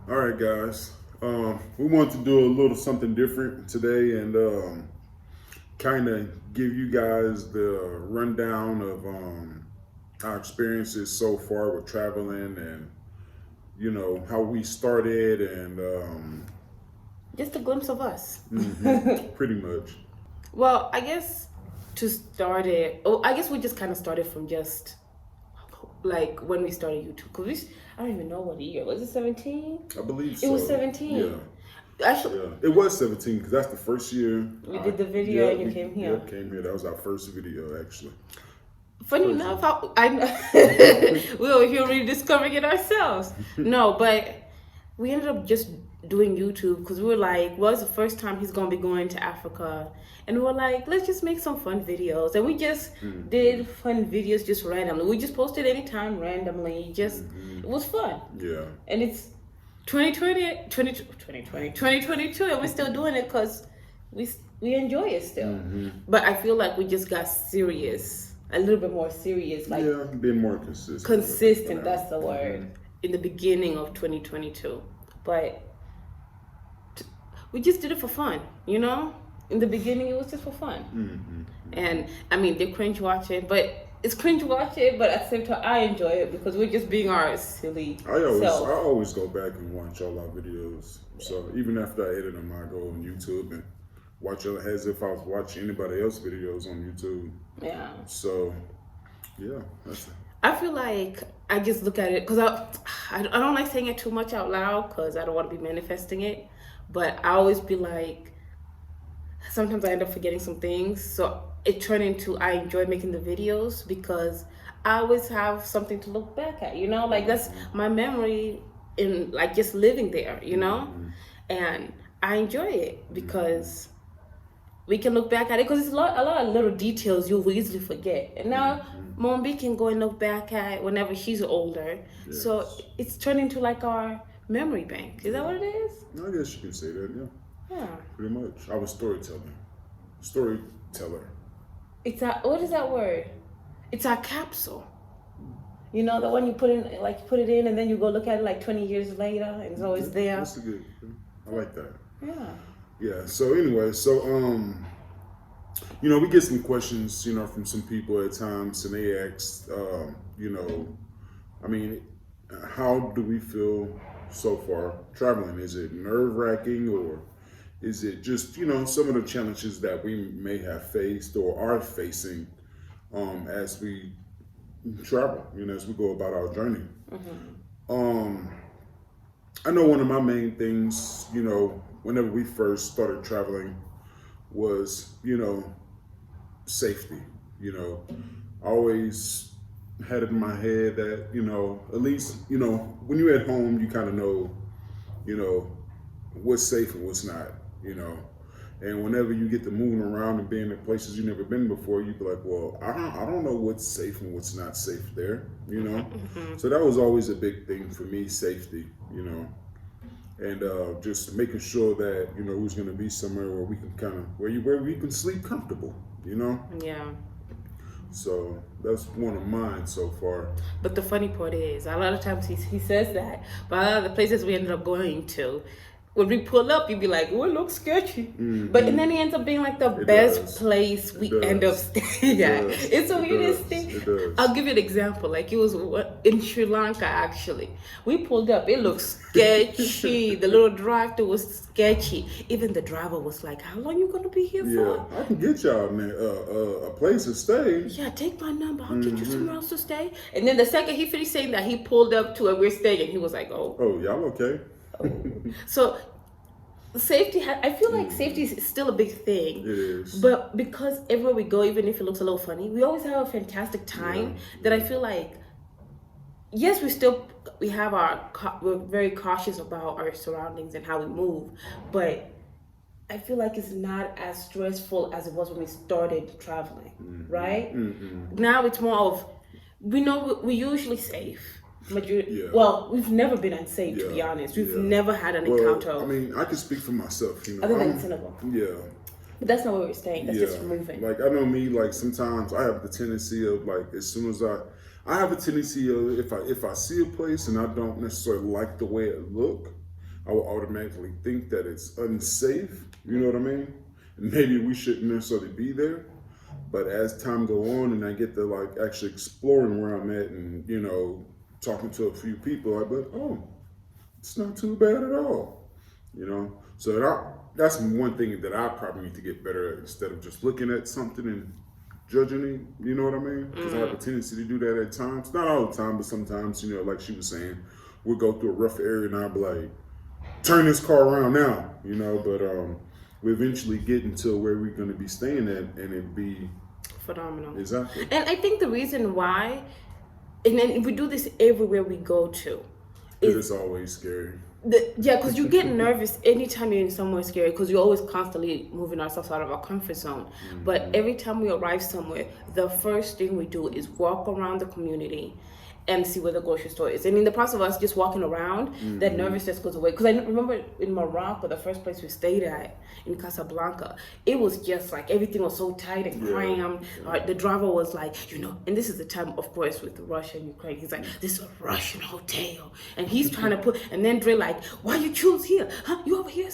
All right, guys. We want to do a little something different today and kind of give you guys the rundown of our experiences so far with traveling and, how we started and Just a glimpse of us. pretty much. Well, I guess to start it, I guess we just kind of started from just like when we started YouTube. Cause I don't even know what year was it. 17? I believe so. It was 17. Yeah. Actually, Yeah. It was 17 because that's the first year. we did the video and you came here. Yep, came here. That was our first video, actually. Funny enough, I we were here rediscovering it ourselves. No, but we ended up just doing YouTube because we were like, well, it's the first time he's gonna be going to Africa, and we were like, let's just make some fun videos, and we just did fun videos just randomly. We just posted anytime randomly. Just it was fun. Yeah. And it's 2022, and we're still doing it because we enjoy it still. But I feel like we just got serious, a little bit more serious, like being more consistent. Consistent, that's the word. In the beginning of 2022, but we just did it for fun, In the beginning, it was just for fun. And I mean, they cringe watch it, but it's cringe watch it, but at the same time, I enjoy it because we're just being our silly self. I always go back and watch all our videos. So even after I edit them, I go on YouTube and watch it as if I was watching anybody else's videos on YouTube. Yeah. So, yeah, that's it. I feel like I just look at it because I don't like saying it too much out loud because I don't want to be manifesting it. But I always be like, sometimes I end up forgetting some things. So it turned into I enjoy making the videos because I always have something to look back at, Like that's my memory in like just living there, And I enjoy it because we can look back at it because it's a lot of little details you'll easily forget. And now Mombi can go and look back at whenever she's older. Yes. So it's turned into like our memory bank. Is that what it is? I guess you can say that, yeah. Yeah. Pretty much. I was storyteller. What is that word? It's our capsule. The one you put in, like you put it in and then you go look at it like 20 years later and it's always there. That's a good, I like that. Yeah. Yeah, so anyway, we get some questions, from some people at times, and they ask, how do we feel so far traveling? Is it nerve-wracking, or is it just, some of the challenges that we may have faced or are facing as we travel, as we go about our journey? I know one of my main things, whenever we first started traveling was, safety. I always had it in my head that, at least, when you're at home, you kind of know, what's safe and what's not, And whenever you get to moving around and being in places you've never been before, you'd be like, well, I don't know what's safe and what's not safe there, So that was always a big thing for me, safety, and just making sure that who's going to be somewhere where we can where we can sleep comfortable, Yeah. So that's one of mine so far. But the funny part is, a lot of times he says that, but a lot of the places we ended up going to, when we pull up, you'd be like, oh, it looks sketchy. But and then it ends up being like the best place we end up staying at. It's the weirdest thing. I'll give you an example. Like it was in Sri Lanka, actually. We pulled up, it looked sketchy. The little drive-thru was sketchy. Even the driver was like, how long you gonna be here for? I can get y'all, man, a place to stay. Yeah, take my number. I'll get you somewhere else to stay. And then the second he finished saying that, he pulled up to where we're staying and he was like, oh. Oh, y'all okay? So safety, I feel like safety is still a big thing. It is. But because everywhere we go, even if it looks a little funny, we always have a fantastic time that I feel like, yes, we're very cautious about our surroundings and how we move, but I feel like it's not as stressful as it was when we started traveling, right? Now it's more of, we know we're usually safe. Well, we've never been unsafe, to be honest. We've never had an encounter. I mean, I can speak for myself, Other than Senegal. Yeah. But that's not where we're staying. That's just moving. Like, I know me, like, sometimes I have the tendency of, like, as soon as I have a tendency of, if I see a place and I don't necessarily like the way it look, I will automatically think that it's unsafe. You know what I mean? And maybe we shouldn't necessarily be there. But as time go on and I get to like actually exploring where I'm at and, you know, talking to a few people, I bet, oh, it's not too bad at all. You know? So that's one thing that I probably need to get better at instead of just looking at something and judging it. You know what I mean? Because I have a tendency to do that at times. Not all the time, but sometimes, you know, like she was saying, we'll go through a rough area and I'll be like, turn this car around now, you know, but we eventually get into where we're going to be staying at and it'd be phenomenal. Exactly. And I think the reason why, and then we do this everywhere we go to, it's always scary. Because you get nervous anytime you're in somewhere scary because you're always constantly moving ourselves out of our comfort zone. But every time we arrive somewhere, the first thing we do is walk around the community and see where the grocery store is. And in the process of us just walking around, that nervousness goes away. Because I remember in Morocco, the first place we stayed at, in Casablanca, it was just like everything was so tight and crammed. The driver was like, you know, and this is the time, of course, with Russia and Ukraine, he's like, this is a Russian hotel. And he's trying to put, and then Dre like, why you choose here? Huh? You over here?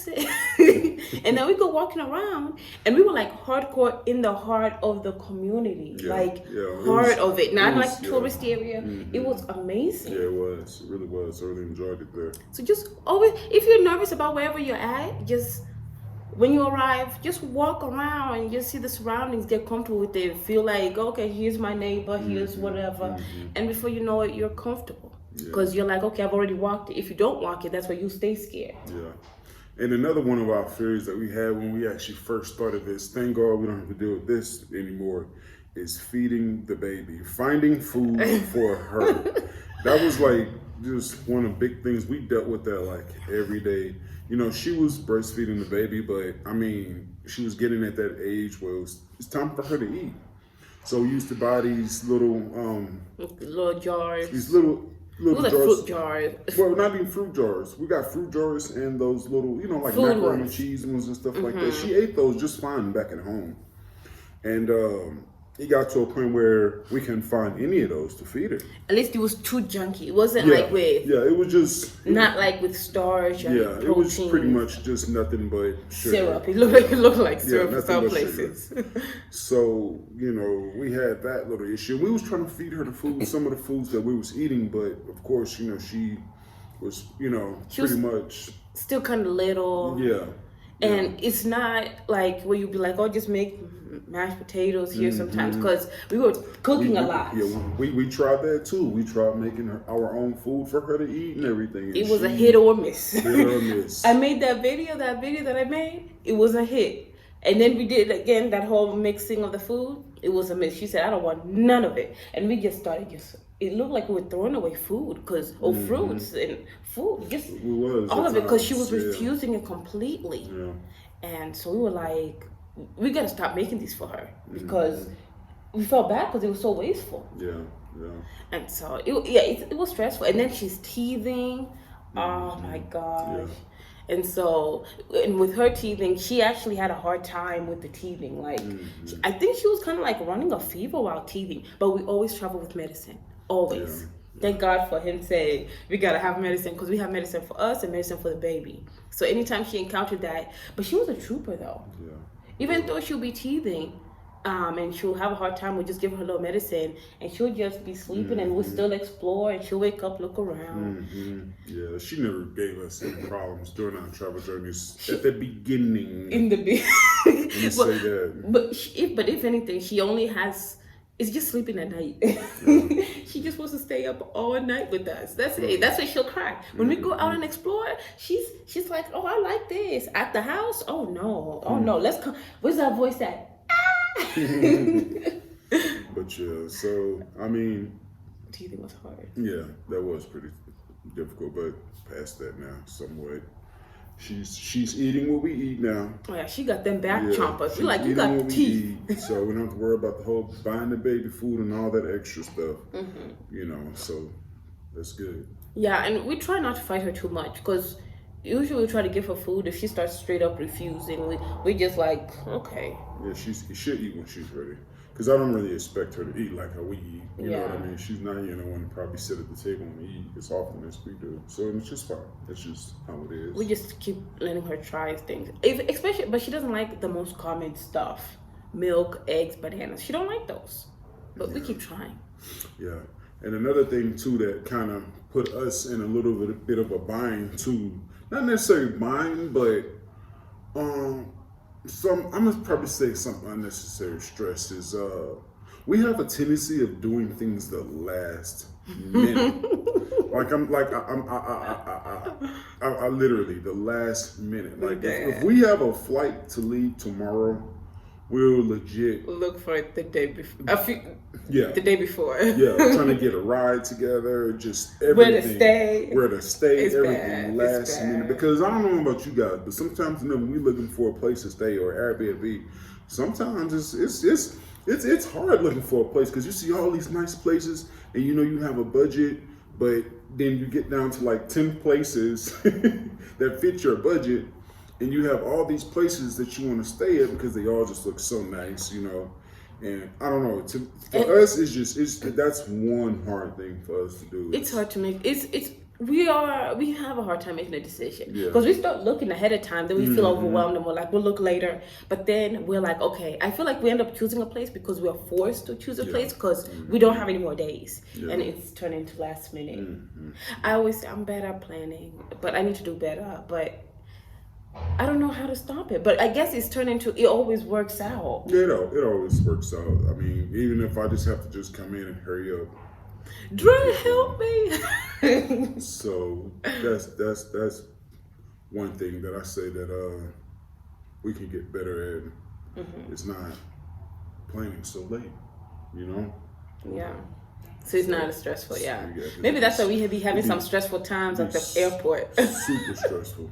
And then we go walking around, and we were like hardcore in the heart of the community. Heart of it. Not like tourist area. It was amazing. Yeah, it was. It really was. I really enjoyed it there. So just always, if you're nervous about wherever you're at, just when you arrive, just walk around and just see the surroundings, get comfortable with it, feel like, okay, here's my neighbor, here's whatever. And before you know it, you're comfortable. Because you're like, okay, I've already walked it. If you don't walk it, that's where you stay scared. Yeah. And another one of our fears that we had when we actually first started this, thank God we don't have to deal with this anymore, is feeding the baby, finding food for her. That was like just one of the big things we dealt with that like every day. You know, she was breastfeeding the baby, but I mean, she was getting at that age where it's time for her to eat. So we used to buy these little jars. These little like jars. Fruit jars. Well, not even fruit jars. We got fruit jars and those little, you know, like Food macaroni and ones. cheese ones and stuff like that. She ate those just fine back at home. And it got to a point where we couldn't find any of those to feed her. At least it was too junky. It wasn't like with... Yeah, it was just... Not like with starch and protein. It was pretty much just nothing but sugar. Syrup. It looked like syrup in some but places. So, you know, we had that little issue. We was trying to feed her the food, some of the foods that we was eating, but of course, you know, she was, you know, pretty much... Still kind of little. Yeah. And it's not like where you'd be like, oh, just make mashed potatoes here sometimes, because we were cooking a lot. Yeah, we tried that too. We tried making our own food for her to eat and everything. It was a hit or miss. Hit or miss. I made that video that I made, it was a hit. And then we did again that whole mixing of the food. It was a miss. She said, I don't want none of it. And we just started it looked like we were throwing away food fruits and food. All of it, because she was refusing it completely. Yeah. And so we were like, we got to stop making these for her, because we felt bad because it was so wasteful. Yeah. And so, it was stressful. And then she's teething. Oh, my gosh. Yeah. And so, and with her teething, she actually had a hard time with the teething. Like, I think she was kind of like running a fever while teething. But we always travel with medicine. Always. Yeah. Thank God for him saying, we got to have medicine, because we have medicine for us and medicine for the baby. So anytime she encountered that, but she was a trooper though. Yeah. Even though she'll be teething, and she'll have a hard time, we'll just give her a little medicine, and she'll just be sleeping, and we'll still explore, and she'll wake up, look around. Yeah, she never gave us any problems during our travel journeys at the beginning. In the beginning. Say that. But if anything, she only has... It's just sleeping at night. She just wants to stay up all night with us. That's it. That's why she'll cry. When we go out and explore, she's like, oh, I like this. At the house, oh no, let's come. Where's that voice at? But yeah, so I mean, teething was hard. Yeah, that was pretty difficult, but past that now, somewhat. She's eating what we eat now. Oh yeah, she got them back chompers. We like, you got teeth. So we don't have to worry about the whole buying the baby food and all that extra stuff. You know, so that's good. Yeah, and we try not to fight her too much, because usually we try to give her food. If she starts straight up refusing, we just like, okay. Yeah, she'll eat when she's ready. because I don't really expect her to eat like how we eat. You know what I Yeah. mean? She's not, one to probably sit at the table and eat as often as we do. So it's just fine. That's just how it is. We just keep letting her try things, especially, but she doesn't like the most common stuff: milk, eggs, bananas. She don't like those, but we keep trying. Yeah. And another thing too that kind of put us in a little bit of a bind too, not necessarily bind, but I'm gonna probably say some unnecessary stress is we have a tendency of doing things the last minute. I literally the last minute. Like if we have a flight to leave tomorrow, we'll legit Look for it the day before. The day before. Yeah, trying to get a ride together, just everything. Where to stay, It's everything bad. last minute. Because I don't know about you guys, but sometimes when we're looking for a place to stay or Airbnb, sometimes it's hard looking for a place because you see all these nice places and you have a budget, but then you get down to like 10 places that fit your budget, and you have all these places that you want to stay at because they all just look so nice, And I don't know. For us, that's one hard thing for us to do. It's hard to make. We have a hard time making a decision because we start looking ahead of time. Then we feel overwhelmed and we're like, we'll look later. But then we're like, okay. I feel like we end up choosing a place because we are forced to choose a place because we don't have any more days, and it's turned into last minute. I always say I'm bad at planning, but I need to do better. But I don't know how to stop it, but I guess it's turned into it always works out. Yeah, it always works out. I mean, even if I just have to just come in and hurry up. Dre, help me. So that's one thing that I say that we can get better at. It's not planning so late, Yeah. So it's not as stressful, yeah. So Maybe that's why we be having some stressful times at the airport. Super stressful.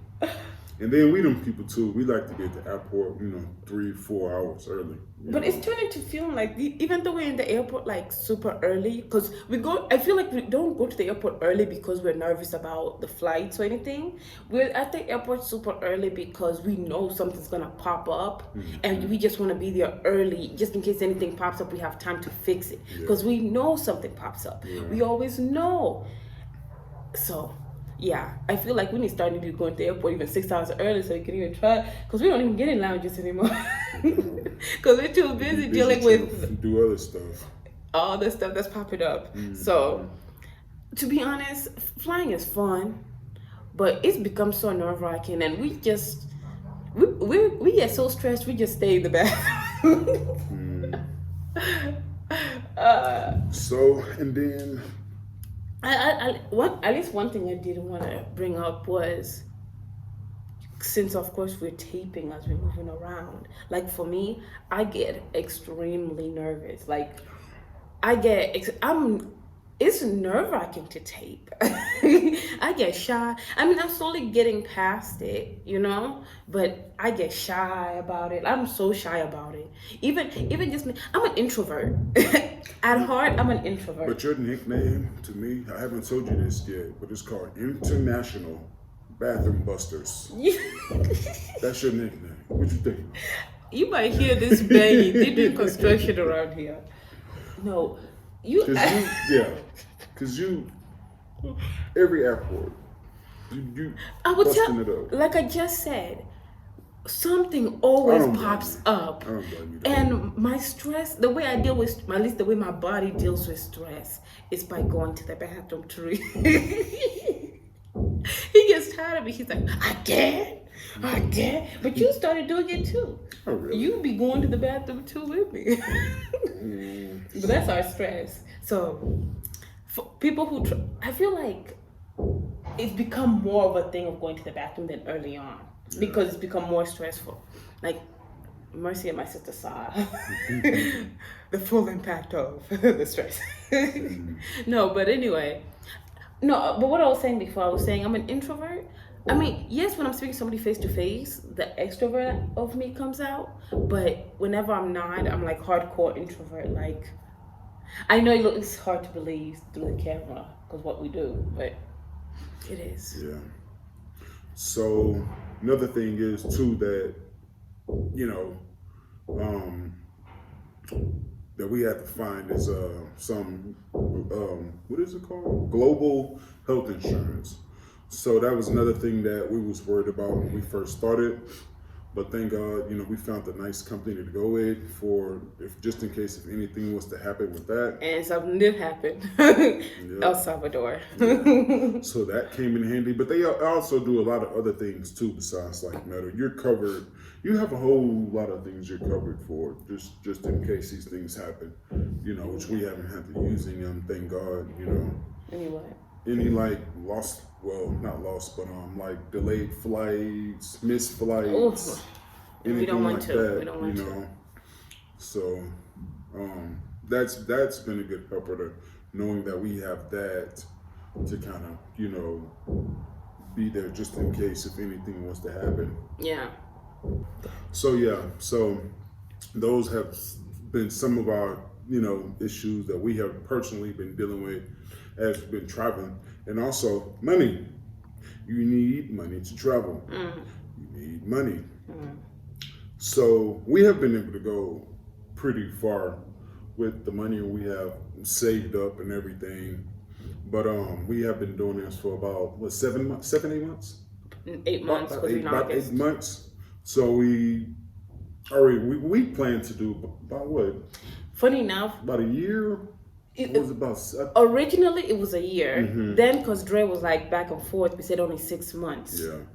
And then we them people too. We like to be at the airport, 3-4 hours early. But it's turning to feeling like even though we're in the airport like super early, because I feel like we don't go to the airport early because we're nervous about the flights or anything. We're at the airport super early because we know something's gonna pop up, and we just want to be there early just in case anything pops up. We have time to fix it because we know something pops up. We always know. So. Yeah, I feel like we need to start going to the airport even 6 hours early so we can even try, because we don't even get in lounges anymore because we're too busy dealing with do other stuff, all the stuff that's popping up. So, to be honest, flying is fun, but it's become so nerve-wracking, and we get so stressed we just stay in the bathroom. So, and then. At least one thing I did want to bring up was, since of course we're taping as we're moving around, like for me, I get extremely nervous. Like it's nerve-wracking to tape. I get shy. I mean, I'm slowly getting past it, but I get shy about it. I'm so shy about it. Even just me, I'm an introvert. At heart, I'm an introvert. But your nickname, to me, I haven't told you this yet, but it's called International Bathroom Busters. That's your nickname. What you think? You might hear this banging. They're doing construction around here. No. Because every airport, you I would busting it up. Like I just said, something always pops up. And my stress, the way I deal with, at least the way my body deals with stress, is by going to the bathroom to He gets tired of me. He's like, again. But you started doing it too. Oh, really? You be going to the bathroom too with me. But that's our stress. So for people who I feel like it's become more of a thing of going to the bathroom than early on, because it's become more stressful. Like Mercy and my sister saw the full impact of the stress. No, but anyway. No, but what I was saying before, I was saying I'm an introvert. I mean, yes, when I'm speaking to somebody face to face, the extrovert of me comes out. But whenever I'm not, I'm like hardcore introvert. Like, I know it's hard to believe through the camera because what we do, but it is. Yeah. So another thing is too that, that we had to find is some what is it called? Global health insurance. So that was another thing that we was worried about when we first started. But thank God, we found a nice company to go with just in case if anything was to happen with that. And something did happen. El Salvador. Yeah. So that came in handy. But they also do a lot of other things too besides like metal. You're covered. You have a whole lot of things you're covered for just in case these things happen. Which we haven't had to use any of them, thank God. Any like lost, well, not lost, but like delayed flights, missed flights, we don't want like to. that, we don't want to. So that's been a good helper to knowing that we have that to kind of be there just in case if anything was to happen. Yeah. So those have been some of our issues that we have personally been dealing with as we've been traveling. And also money. You need money to travel. You need money. So we have been able to go pretty far with the money we have saved up and everything. But we have been doing this for about 8 months? 8 months. About 8 months. So we plan to do about what? Funny enough, about a year. Originally, it was a year. Then, because Dre was like back and forth, we said only 6 months. Yeah.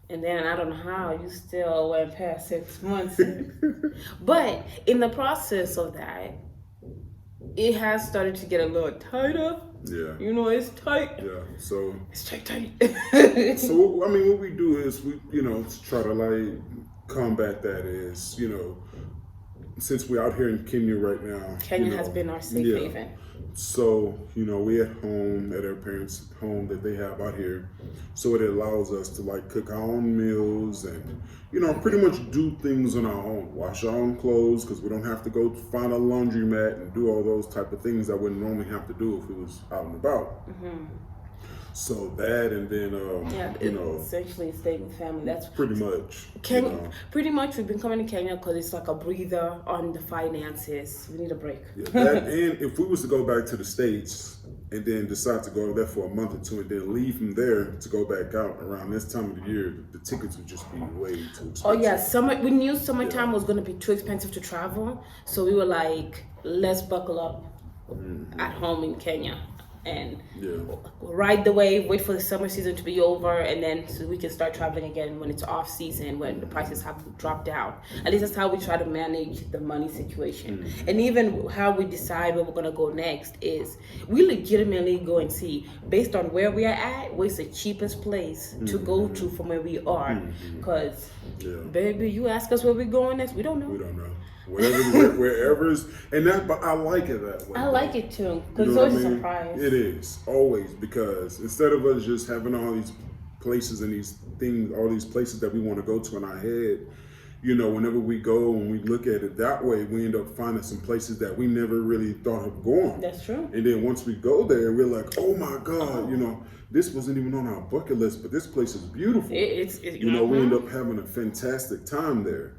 And then I don't know how you still went past 6 months. But in the process of that, it has started to get a little tighter. Yeah. It's tight. Yeah. So it's tight. So what we do is we to try to like combat that is since we're out here in Kenya right now. Kenya has been our safe haven. So, we at home, at our parents' home that they have out here. So it allows us to like cook our own meals and, pretty much do things on our own. Wash our own clothes because we don't have to go find a laundromat and do all those type of things that we normally have to do if it was out and about. So that, and then essentially staying with family. That's pretty much. Pretty much, we've been coming to Kenya because it's like a breather on the finances. We need a break. Yeah, that, and if we was to go back to the States and then decide to go there for a month or two and then leave from there to go back out around this time of the year, the tickets would just be way too expensive. Oh yeah, we knew summertime was going to be too expensive to travel, so we were like, let's buckle up at home in Kenya and ride the wave, wait for the summer season to be over, and then so we can start traveling again when it's off season, when the prices have dropped down. At least that's how we try to manage the money situation. And even how we decide where we're going to go next is we legitimately go and see, based on where we are at, where's the cheapest place to go to from where we are. Because, baby, you ask us where we're going next, we don't know. We don't know. Wherever's, but I like it that way. I like it too, because it's always a surprise. It is always, because instead of us just having all these places and these things, all these places that we want to go to in our head, whenever we go and we look at it that way, we end up finding some places that we never really thought of going. That's true. And then once we go there, we're like, oh my God, this wasn't even on our bucket list, but this place is beautiful. We end up having a fantastic time there.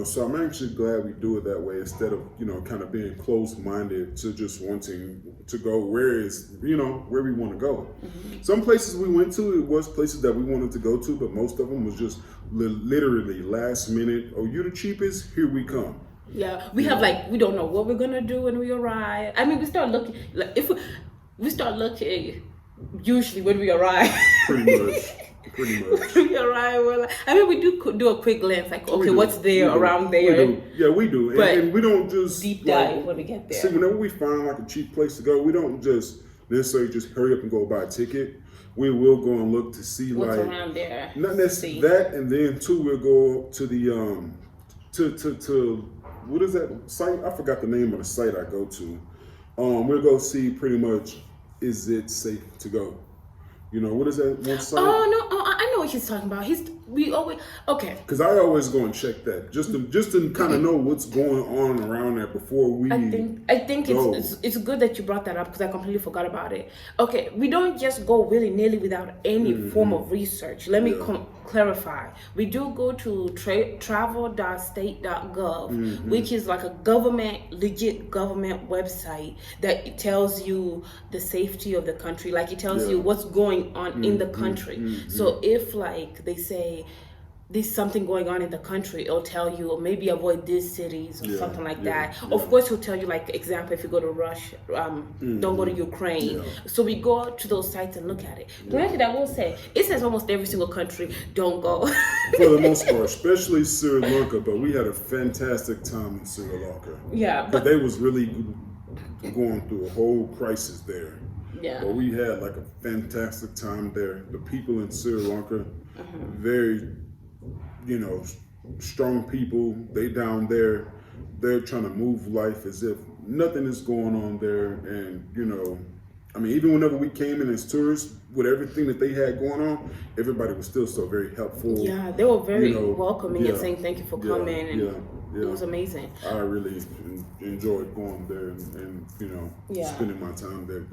So I'm actually glad we do it that way instead of, kind of being closed-minded to just wanting to go where we want to go. Some places we went to, it was places that we wanted to go to, but most of them was just literally last minute. Oh, you the cheapest? Here we come. Yeah, we have we don't know what we're going to do when we arrive. I mean, we start looking, we start looking usually when we arrive. Pretty much. When we arrive, we're we do a quick glance, what's there around there. We do. And we don't just deep dive when we get there. See, whenever we find a cheap place to go, we don't just necessarily just hurry up and go buy a ticket. We will go and look to see what's around there. Not necessarily that, and then too, we'll go to the to what is that site? I forgot the name of the site I go to. We'll go see pretty much, is it safe to go? What is that one site? Oh no, I know what he's talking about. We always okay. Because I always go and check that just to kind of know what's going on around there before we. I think it's good that you brought that up because I completely forgot about it. Okay, we don't just go willy nilly without any form of research. Let me clarify. We do go to travel.state.gov, which is like a legit government website that tells you the safety of the country. Like it tells you what's going on in the country. So if like they say there's something going on in the country, it'll tell you, or maybe avoid these cities or something like that. Of course, he'll tell you, like, example, if you go to Russia, don't go to Ukraine. So we go to those sites and look at it. Granted, I will say, it says almost every single country, don't go. For the most part, especially Sri Lanka, but we had a fantastic time in Sri Lanka. Yeah. But they was really going through a whole crisis there. Yeah. But we had like a fantastic time there. The people in Sri Lanka, very, strong people. They down there, they're trying to move life as if nothing is going on there. And, even whenever we came in as tourists, with everything that they had going on, everybody was still so very helpful. Yeah, they were very welcoming and saying thank you for coming. And it was amazing. I really enjoyed going there and spending my time there.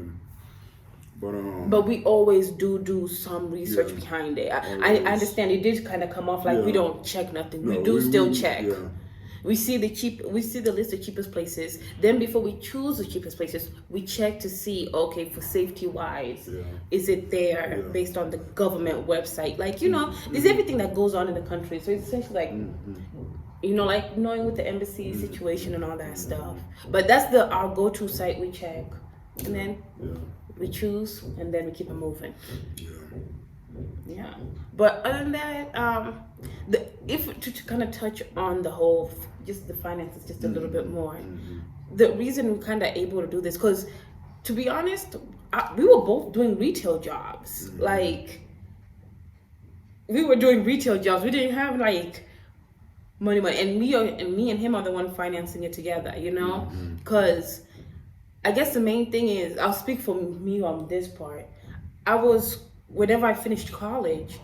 But we always do some research behind it. I understand it did kind of come off like we don't check nothing. We still check. Yeah. We see the list of cheapest places. Then before we choose the cheapest places, we check to see, okay, for safety wise, is it there based on the government website? Like, there's everything that goes on in the country. So it's essentially like, like knowing with the embassy situation and all that stuff. But that's our go-to site we check. And then we choose, and then we keep it moving. Yeah. But other than that, to kind of touch on the whole, just the finances, just a little bit more. The reason we're kind of able to do this, because to be honest, we were both doing retail jobs. Like, we were doing retail jobs. We didn't have like money, and me and him are the one financing it together. Because. I guess the main thing is, I'll speak for me on this part. Whenever I finished college,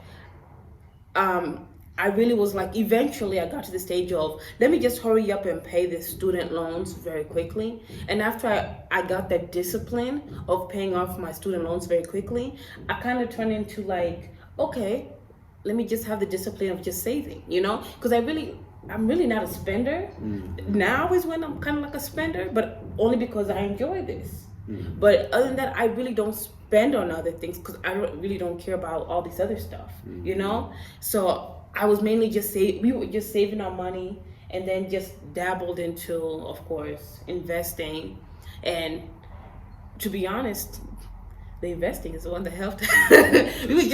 I really was like, eventually I got to the stage of, let me just hurry up and pay the student loans very quickly. And after I got that discipline of paying off my student loans very quickly, I kind of turned into like, okay, let me just have the discipline of just saving, because I'm really not a spender. Now is when I'm kind of like a spender, but only because I enjoy this. But other than that, I really don't spend on other things because I really don't care about all this other stuff, So I was mainly we were just saving our money and then just dabbled into, of course, investing. And to be honest, the investing is the one that helped. we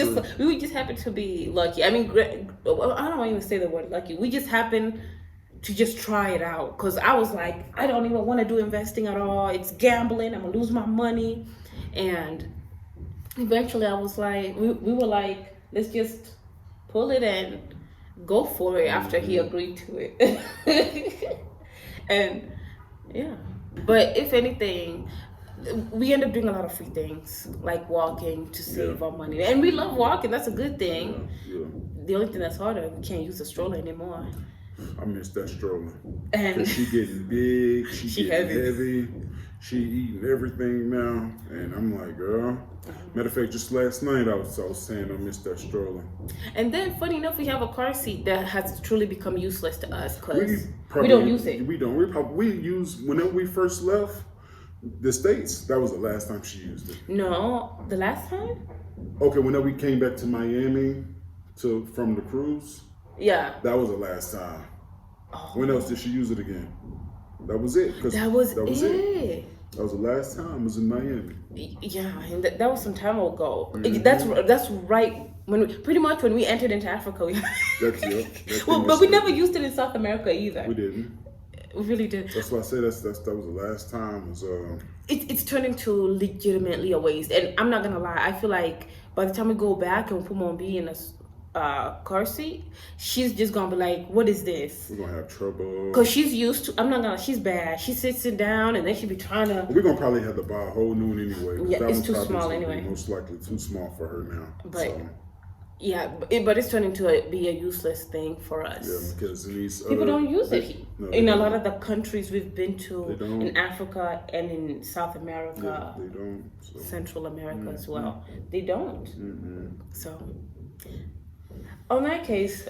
just happened to be lucky. I mean, I don't even say the word lucky. We just happened to just try it out, because I was like, I don't even want to do investing at all. It's gambling. I'm gonna lose my money. And eventually, I was like, we were like, let's just pull it and go for it. After he agreed to it, and but if anything, we end up doing a lot of free things, like walking to save our money. And we love walking. That's a good thing. The only thing that's harder, we can't use a stroller anymore. I miss that stroller. And she getting big, she getting heavy. She eating everything now. And I'm like, girl. Matter of fact, just last night I was saying I miss that stroller. And then, funny enough, we have a car seat that has truly become useless to us because we don't use it. We don't. We use, whenever we first left the States, that was the last time she used it. No, the last time? Okay, whenever we came back to Miami from the cruise. Yeah. That was the last time. Oh. When else did she use it again? That was it. That was it. That was the last time I was in Miami. Yeah, and that was some time ago. That's right. When we entered into Africa. But we never used it in South America either. We didn't. We really did. That's why I say that was the last time. It's turned into legitimately a waste. And I'm not gonna lie, I feel like by the time we go back and put Mom B in a car seat, she's just gonna be like, what is this? We're gonna have trouble. Because she's used to, she's bad. She sits it down and then she be trying to. We're gonna probably have to buy a whole new one anyway. Yeah, it's too small anyway. Most likely too small for her now. But Yeah, but it's turning to be a useless thing for us. Yeah, because these People don't use it in a lot of the countries we've been to in Africa and in South America. They don't. So. Central America as well. They don't. So, on that case,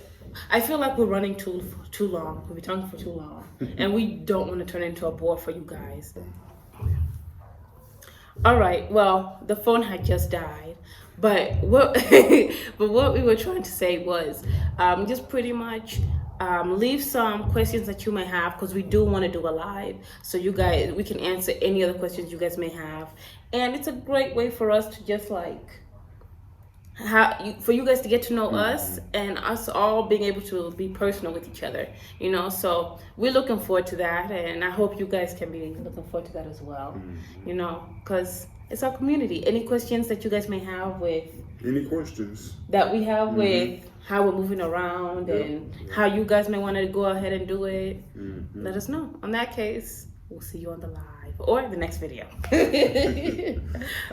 I feel like we're running too long. We've been talking for too long, and we don't want to turn into a bore for you guys. All right. Well, the phone had just died, but what we were trying to say was just pretty much leave some questions that you may have, because we do want to do a live, so we can answer any other questions you guys may have, and it's a great way for us to just like for you guys to get to know us, and us all being able to be personal with each other, so we're looking forward to that, and I hope you guys can be looking forward to that as well, because it's our community. Any questions that you guys may have with any questions that we have with how we're moving around and how you guys may want to go ahead and do it, let us know. On that case, we'll see you on the live or the next video.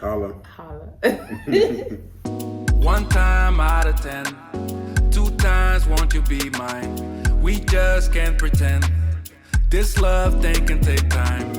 Holla. One time out of 10, 2 times won't you be mine? We just can't pretend. This love thing can take time.